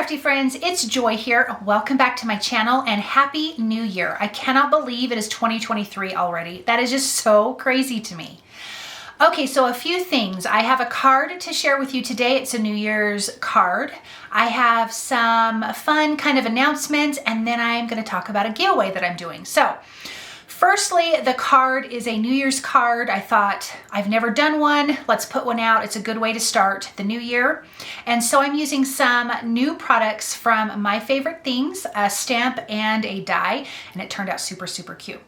crafty friends, it's Joy here. Welcome back to my channel and Happy New Year. I cannot believe it is 2023 already. That is just so crazy to me. Okay, so a few things. I have a card to share with you today. It's a New Year's card. I have some fun kind of announcements, and then I'm going to talk about a giveaway that I'm doing. So firstly, the card is a New Year's card. I thought, I've never done one. Let's put one out. It's a good way to start the new year. And so I'm using some new products from My Favorite Things, a stamp and a die, and it turned out super, super cute.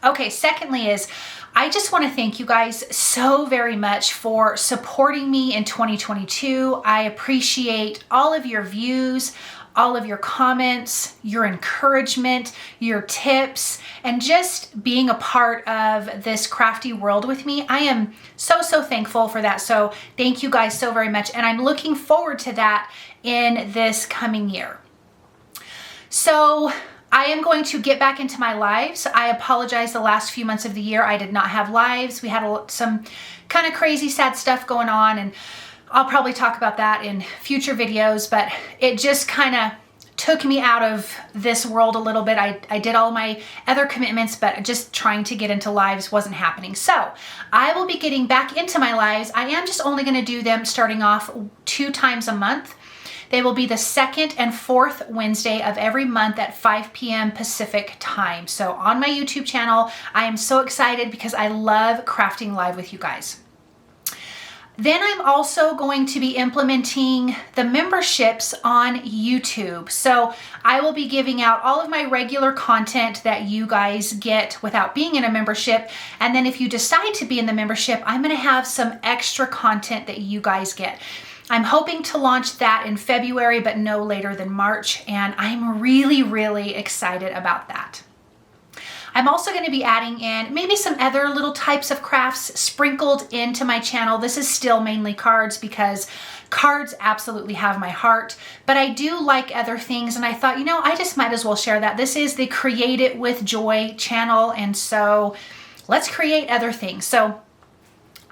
Okay, secondly is, I just want to thank you guys so very much for supporting me in 2022. I appreciate all of your views, all of your comments, your encouragement, your tips, and just being a part of this crafty world with me. I am so, so thankful for that. So thank you guys so very much. And I'm looking forward to that in this coming year. So I am going to get back into my lives. I apologize, the last few months of the year I did not have lives. We had some kind of crazy sad stuff going on, and I'll probably talk about that in future videos, but it just kind of took me out of this world a little bit. I did all my other commitments, but just trying to get into lives wasn't happening. So I will be getting back into my lives. I am just only going to do them starting off 2 times a month. They will be the 2nd and 4th Wednesday of every month at 5 p.m. Pacific time. So on my YouTube channel, I am so excited because I love crafting live with you guys. Then I'm also going to be implementing the memberships on YouTube. So I will be giving out all of my regular content that you guys get without being in a membership. And then if you decide to be in the membership, I'm going to have some extra content that you guys get. I'm hoping to launch that in February, but no later than March. And I'm really, really excited about that. I'm also going to be adding in maybe some other little types of crafts sprinkled into my channel. This is still mainly cards because cards absolutely have my heart, but I do like other things, and I thought, you know, I just might as well share that. This is the Create It with Joy channel, and so let's create other things. So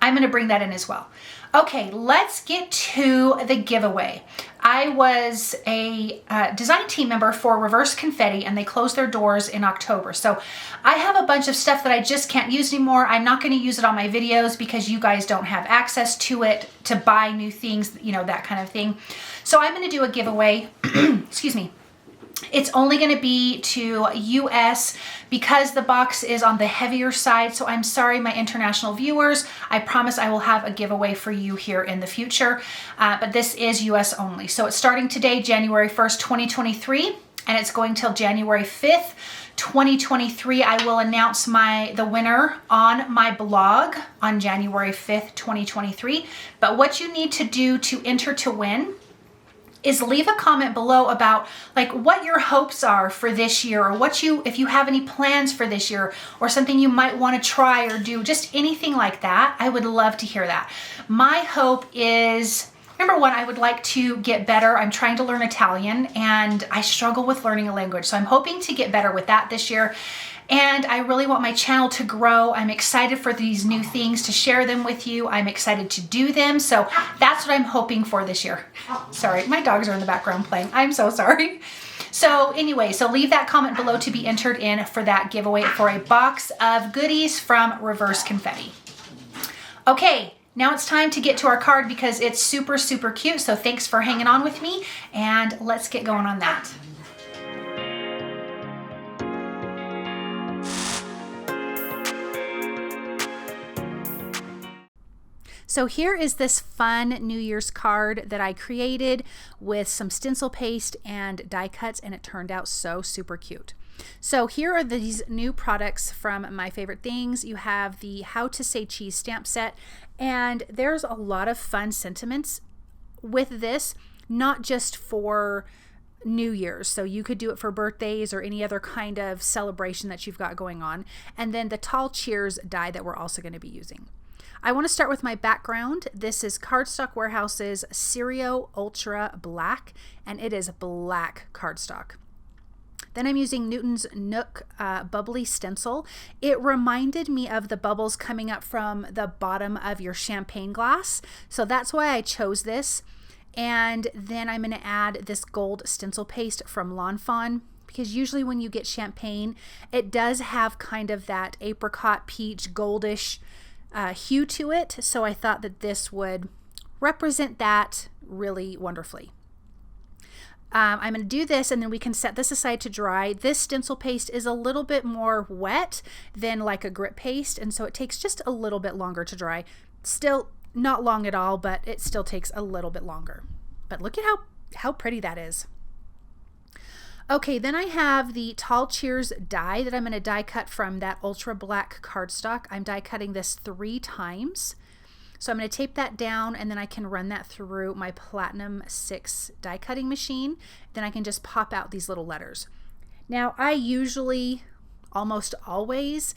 I'm going to bring that in as well. Okay, let's get to the giveaway. I was a design team member for Reverse Confetti, and they closed their doors in October. So I have a bunch of stuff that I just can't use anymore. I'm not going to use it on my videos because you guys don't have access to it to buy new things, you know, that kind of thing. So I'm going to do a giveaway. Excuse me. It's only going to be to US because the box is on the heavier side. So I'm sorry, my international viewers. I promise I will have a giveaway for you here in the future. But this is US only. So it's starting today, January 1st, 2023, and it's going till January 5th, 2023. I will announce the winner on my blog on January 5th, 2023. But what you need to do to enter to win is leave a comment below about like what your hopes are for this year, or if you have any plans for this year, or something you might want to try or do, just anything like that. I would love to hear that. My hope is, number one, I would like to get better. I'm trying to learn Italian and I struggle with learning a language. So I'm hoping to get better with that this year. And I really want my channel to grow. I'm excited for these new things, to share them with you. I'm excited to do them. So that's what I'm hoping for this year. Sorry, my dogs are in the background playing. I'm so sorry. So anyway, so leave that comment below to be entered in for that giveaway for a box of goodies from Reverse Confetti. Okay, now it's time to get to our card because it's super, super cute. So thanks for hanging on with me, and let's get going on that. So here is this fun New Year's card that I created with some stencil paste and die cuts, and it turned out so super cute. So here are these new products from My Favorite Things. You have the How to Say Cheese stamp set, and there's a lot of fun sentiments with this, not just for New Year's. So you could do it for birthdays or any other kind of celebration that you've got going on. And then the Tall Cheers die that we're also going to be using. I want to start with my background. This is Cardstock Warehouse's Sirio Ultra Black, and it is black cardstock. Then I'm using Newton's Nook Bubbly Stencil. It reminded me of the bubbles coming up from the bottom of your champagne glass, so that's why I chose this. And then I'm going to add this gold stencil paste from Fawn, because usually when you get champagne, it does have kind of that apricot peach goldish hue to it. So I thought that this would represent that really wonderfully. I'm going to do this and then we can set this aside to dry. This stencil paste is a little bit more wet than like a grip paste, and so it takes just a little bit longer to dry. Still not long at all, but it still takes a little bit longer. But look at how pretty that is. Okay, then I have the Tall Cheers die that I'm going to die cut from that ultra black cardstock. I'm die cutting this 3 times. So I'm going to tape that down and then I can run that through my Platinum 6 die cutting machine. Then I can just pop out these little letters. Now I usually, almost always,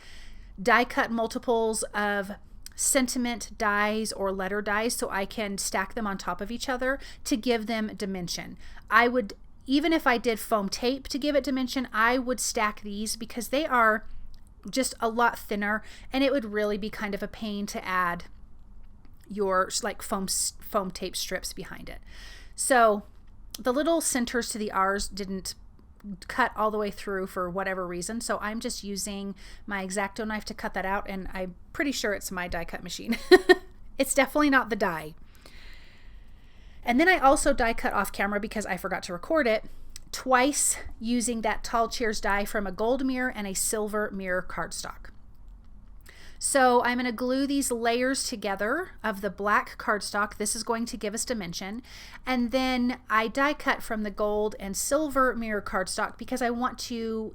die cut multiples of sentiment dies or letter dies so I can stack them on top of each other to give them dimension. I would, even if I did foam tape to give it dimension, I would stack these because they are just a lot thinner and it would really be kind of a pain to add your like foam tape strips behind it. So the little centers to the R's didn't cut all the way through for whatever reason, so I'm just using my X-Acto knife to cut that out, and I'm pretty sure it's my die cut machine. It's definitely not the die. And then I also die cut off camera because I forgot to record it twice using that Tall Cheers die from a gold mirror and a silver mirror cardstock. So I'm going to glue these layers together of the black cardstock. This is going to give us dimension. And then I die cut from the gold and silver mirror cardstock because I want to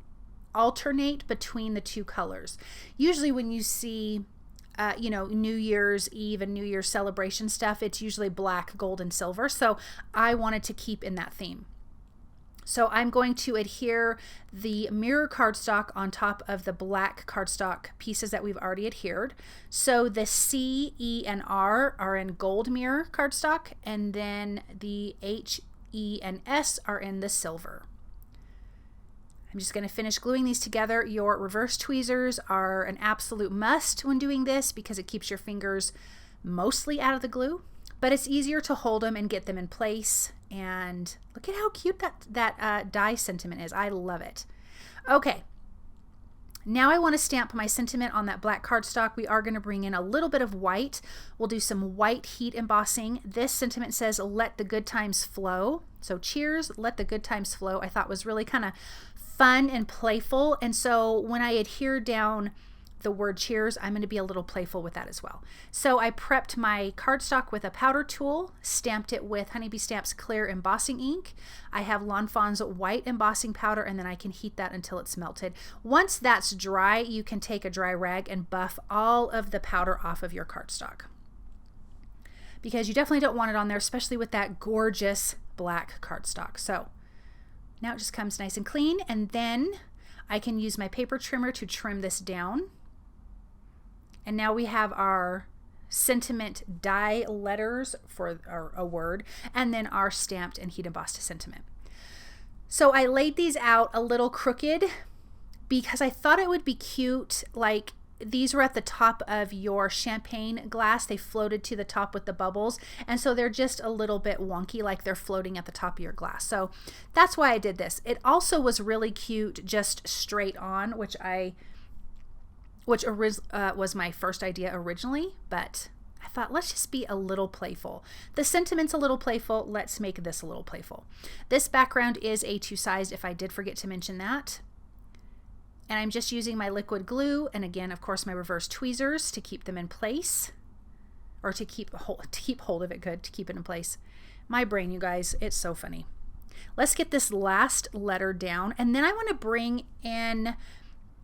alternate between the 2 colors. Usually when you see you know, New Year's Eve and New Year's celebration stuff, it's usually black, gold, and silver. So I wanted to keep in that theme. So I'm going to adhere the mirror cardstock on top of the black cardstock pieces that we've already adhered. So the C, E, and R are in gold mirror cardstock, and then the H, E, and S are in the silver. I'm just going to finish gluing these together. Your reverse tweezers are an absolute must when doing this because it keeps your fingers mostly out of the glue, but it's easier to hold them and get them in place. And look at how cute that die sentiment is. I love it. Okay, now I want to stamp my sentiment on that black cardstock. We are going to bring in a little bit of white. We'll do some white heat embossing. This sentiment says, "Let the good times flow." So cheers, let the good times flow. I thought was really kind of fun and playful. And so when I adhere down the word cheers, I'm going to be a little playful with that as well. So I prepped my cardstock with a powder tool, stamped it with Honeybee Stamps clear embossing ink. I have Fawn's white embossing powder, and then I can heat that until it's melted. Once that's dry, you can take a dry rag and buff all of the powder off of your cardstock, because you definitely don't want it on there, especially with that gorgeous black cardstock. So now it just comes nice and clean, and then I can use my paper trimmer to trim this down. And now we have our sentiment die letters for a word, and then our stamped and heat embossed sentiment. So I laid these out a little crooked because I thought it would be cute. Like, these were at the top of your champagne glass. They floated to the top with the bubbles, and so they're just a little bit wonky, like they're floating at the top of your glass. So that's why I did this. It also was really cute just straight on, which was my first idea originally, but I thought, let's just be a little playful. The sentiment's a little playful. Let's make this a little playful. This background is A2 sized, if I did forget to mention that. And I'm just using my liquid glue, and again, of course, my reverse tweezers to keep them in place, or to keep hold of it good, to keep it in place. My brain, you guys, it's so funny. Let's get this last letter down, and then I want to bring in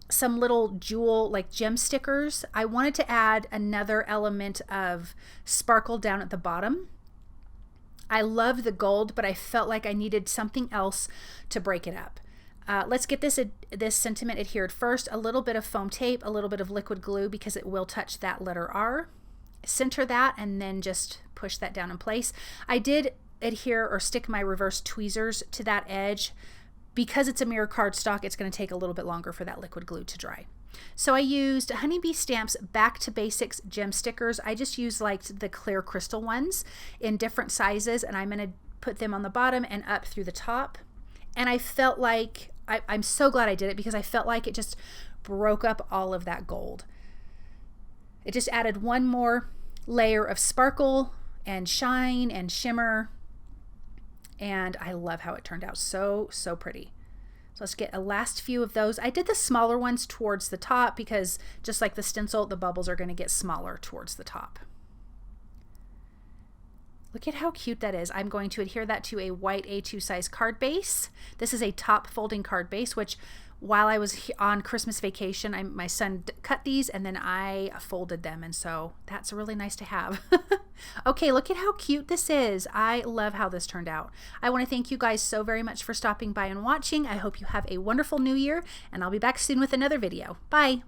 some little jewel, like gem stickers. I wanted to add another element of sparkle down at the bottom. I love the gold, but I felt like I needed something else to break it up. Let's get this sentiment adhered first. A little bit of foam tape, a little bit of liquid glue, because it will touch that letter R. Center that, and then just push that down in place. I did adhere or stick my reverse tweezers to that edge. Because it's a mirror cardstock, it's going to take a little bit longer for that liquid glue to dry. So I used MFT Stamps Back to Basics gem stickers. I just used like the clear crystal ones in different sizes, and I'm going to put them on the bottom and up through the top. And I felt like, I'm so glad I did it because I felt like it just broke up all of that gold. It just added one more layer of sparkle and shine and shimmer. And I love how it turned out. So, so pretty. So let's get a last few of those. I did the smaller ones towards the top because just like the stencil, the bubbles are going to get smaller towards the top. Look at how cute that is. I'm going to adhere that to a white A2 size card base. This is a top folding card base, which while I was on Christmas vacation, my son cut these and then I folded them. And so that's really nice to have. Okay, look at how cute this is. I love how this turned out. I want to thank you guys so very much for stopping by and watching. I hope you have a wonderful new year, and I'll be back soon with another video. Bye.